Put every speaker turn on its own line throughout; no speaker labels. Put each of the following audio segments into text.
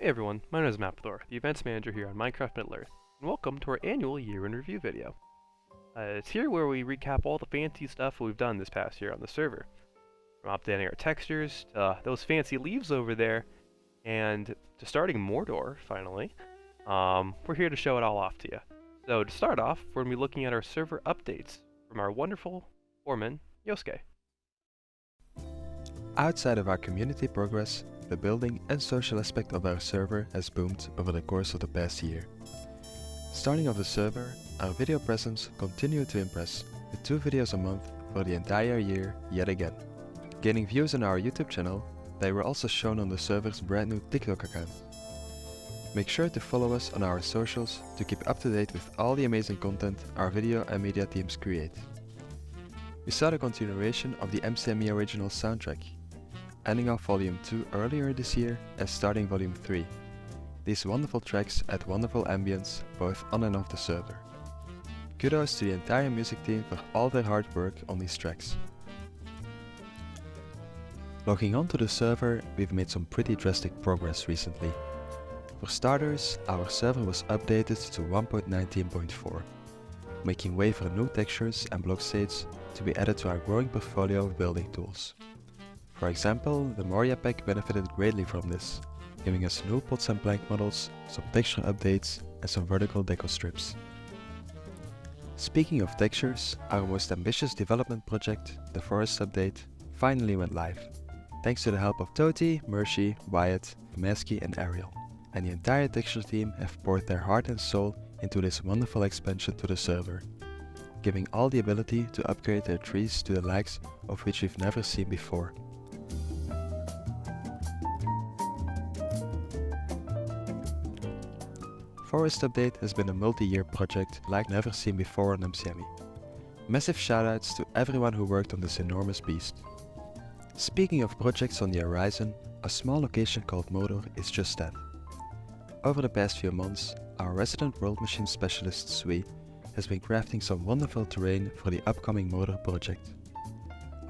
Hey everyone, my name is mapthor, the events manager here on Minecraft Middle-Earth, and welcome to our annual year in review video. It's here where we recap all the fancy stuff we've done this past year on the server. From updating our textures, to those fancy leaves over there, and to starting Mordor, finally. We're here to show it all off to you. So to start off, we're going to be looking at our server updates from our wonderful foreman, Yosuke.
Outside of our community progress, the building and social aspect of our server has boomed over the course of the past year. Starting off the server, our video presence continued to impress, with 2 videos a month for the entire year yet again. Gaining views on our YouTube channel, they were also shown on the server's brand new TikTok account. Make sure to follow us on our socials to keep up to date with all the amazing content our video and media teams create. We saw the continuation of the MCME original soundtrack, ending off Volume 2 earlier this year and starting Volume 3. These wonderful tracks add wonderful ambience both on and off the server. Kudos to the entire music team for all their hard work on these tracks. Logging onto the server, we've made some pretty drastic progress recently. For starters, our server was updated to 1.19.4, making way for new textures and block states to be added to our growing portfolio of building tools. For example, the Moria pack benefited greatly from this, giving us new pots and plank models, some texture updates and some vertical deco strips. Speaking of textures, our most ambitious development project, the Forest update, finally went live, thanks to the help of Toti, Mercy, Wyatt, Masky and Ariel, and the entire texture team have poured their heart and soul into this wonderful expansion to the server, giving all the ability to upgrade their trees to the likes of which we've never seen before. Forest Update has been a multi-year project like never seen before on MCME. Massive shoutouts to everyone who worked on this enormous beast. Speaking of projects on the horizon, a small location called Mordor is just that. Over the past few months, our resident world machine specialist Sui has been crafting some wonderful terrain for the upcoming Mordor project.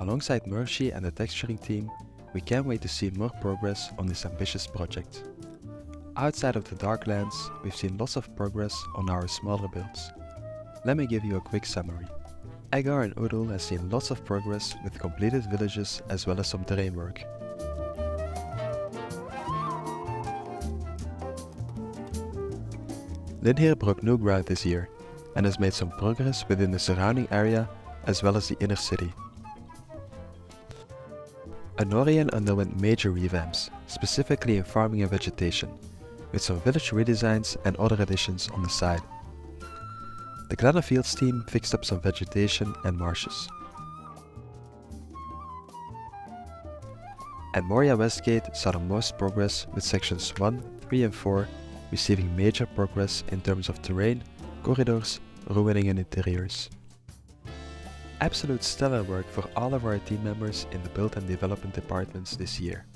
Alongside Mercy and the texturing team, we can't wait to see more progress on this ambitious project. Outside of the Darklands, we've seen lots of progress on our smaller builds. Let me give you a quick summary. Agar and Udul has seen lots of progress with completed villages as well as some terrain work. Linhir broke new ground this year and has made some progress within the surrounding area as well as the inner city. Anorian underwent major revamps, specifically in farming and vegetation, with some village redesigns and other additions on the side. The Glenna Fields team fixed up some vegetation and marshes. And Moria Westgate saw the most progress with sections 1, 3 and 4 receiving major progress in terms of terrain, corridors, ruining and interiors. Absolute stellar work for all of our team members in the build and development departments this year.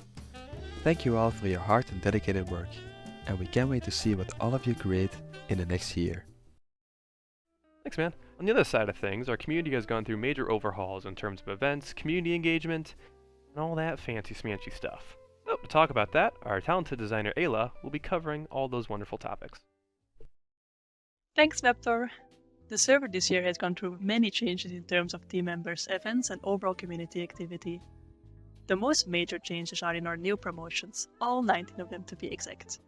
Thank you all for your hard and dedicated work, and we can't wait to see what all of you create in the next year.
Thanks, man. On the other side of things, our community has gone through major overhauls in terms of events, community engagement, and all that fancy smancy stuff. So, to talk about that, our talented designer Ayla will be covering all those wonderful topics.
Thanks, mapthor. The server this year has gone through many changes in terms of team members, events, and overall community activity. The most major changes are in our new promotions, all 19 of them to be exact.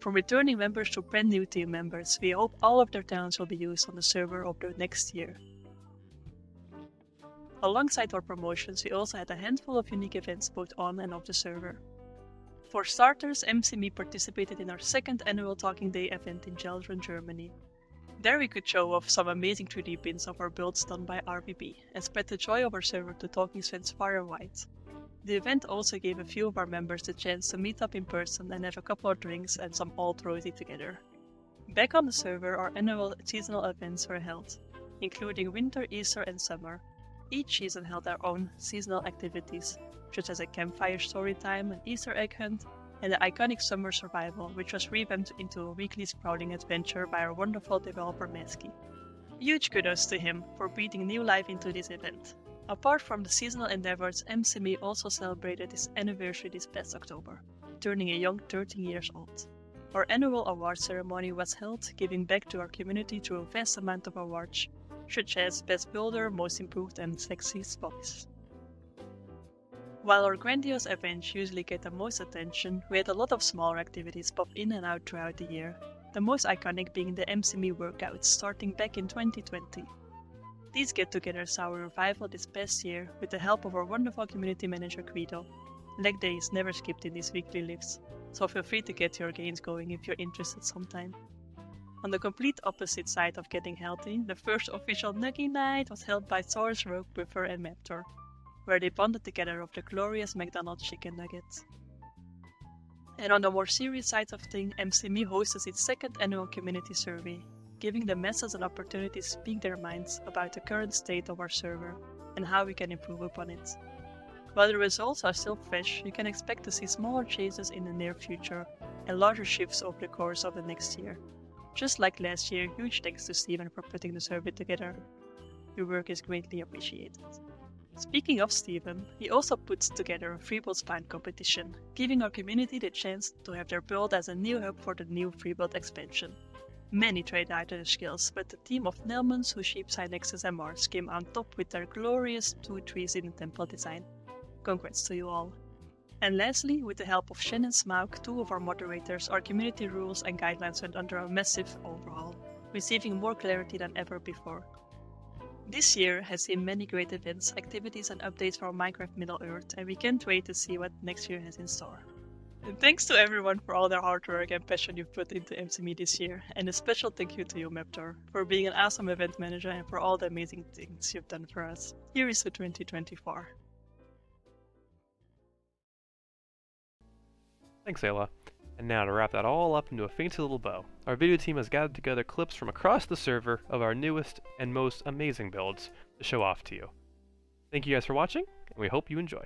From returning members to brand new team members, we hope all of their talents will be used on the server over the next year. Alongside our promotions, we also had a handful of unique events both on and off the server. For starters, MCME participated in our 2nd annual Talking Day event in Geldren, Germany. There we could show off some amazing 3D prints of our builds done by RVB and spread the joy of our server to Talking fans far and wide. The event also gave a few of our members the chance to meet up in person and have a couple of drinks and some alt rosy together. Back on the server, our annual seasonal events were held, including winter, Easter and summer. Each season held our own seasonal activities, such as a campfire story time, an Easter egg hunt, and the iconic summer survival, which was revamped into a weekly sprouting adventure by our wonderful developer Masky. Huge kudos to him for breathing new life into this event. Apart from the seasonal endeavors, MCME also celebrated its anniversary this past October. turning a young 13 years old. Our annual award ceremony was held, giving back to our community through a vast amount of awards, such as Best Builder, Most Improved and Sexiest Voice. While our grandiose events usually get the most attention, we had a lot of smaller activities pop in and out throughout the year, the most iconic being the MCME workouts starting back in 2020. These get-togethers saw a revival this past year with the help of our wonderful community manager Guido. Leg day is never skipped in these weekly lifts, so feel free to get your gains going if you're interested sometime. On the complete opposite side of getting healthy, the first official Nuggy Night was held by Source, Rogue, Buffer and mapthor, where they bonded together over the glorious McDonald's chicken nuggets. And on the more serious side of things, MCME hosts its second annual community survey, giving the masses an opportunity to speak their minds about the current state of our server and how we can improve upon it. While the results are still fresh, you can expect to see smaller changes in the near future and larger shifts over the course of the next year. Just like last year, huge thanks to Steven for putting the survey together. Your work is greatly appreciated. Speaking of Steven, he also puts together a freebuild spawn competition, giving our community the chance to have their build as a new hub for the new freebuild expansion. Many tried out their skills, but the team of Nelmans, Huship, Nexus and Mars came on top with their glorious 2 trees in the temple design. Congrats to you all. And lastly, with the help of Shen and Smaug, 2 of our moderators, our community rules and guidelines went under a massive overhaul, receiving more clarity than ever before. This year has seen many great events, activities and updates for Minecraft Middle-Earth, and we can't wait to see what next year has in store. And thanks to everyone for all their hard work and passion you've put into MCME this year, and a special thank you to you, mapthor, for being an awesome event manager and for all the amazing things you've done for us. Here is to 2024.
Thanks, Ayla. And now to wrap that all up into a fancy little bow, our video team has gathered together clips from across the server of our newest and most amazing builds to show off to you. Thank you guys for watching, and we hope you enjoy.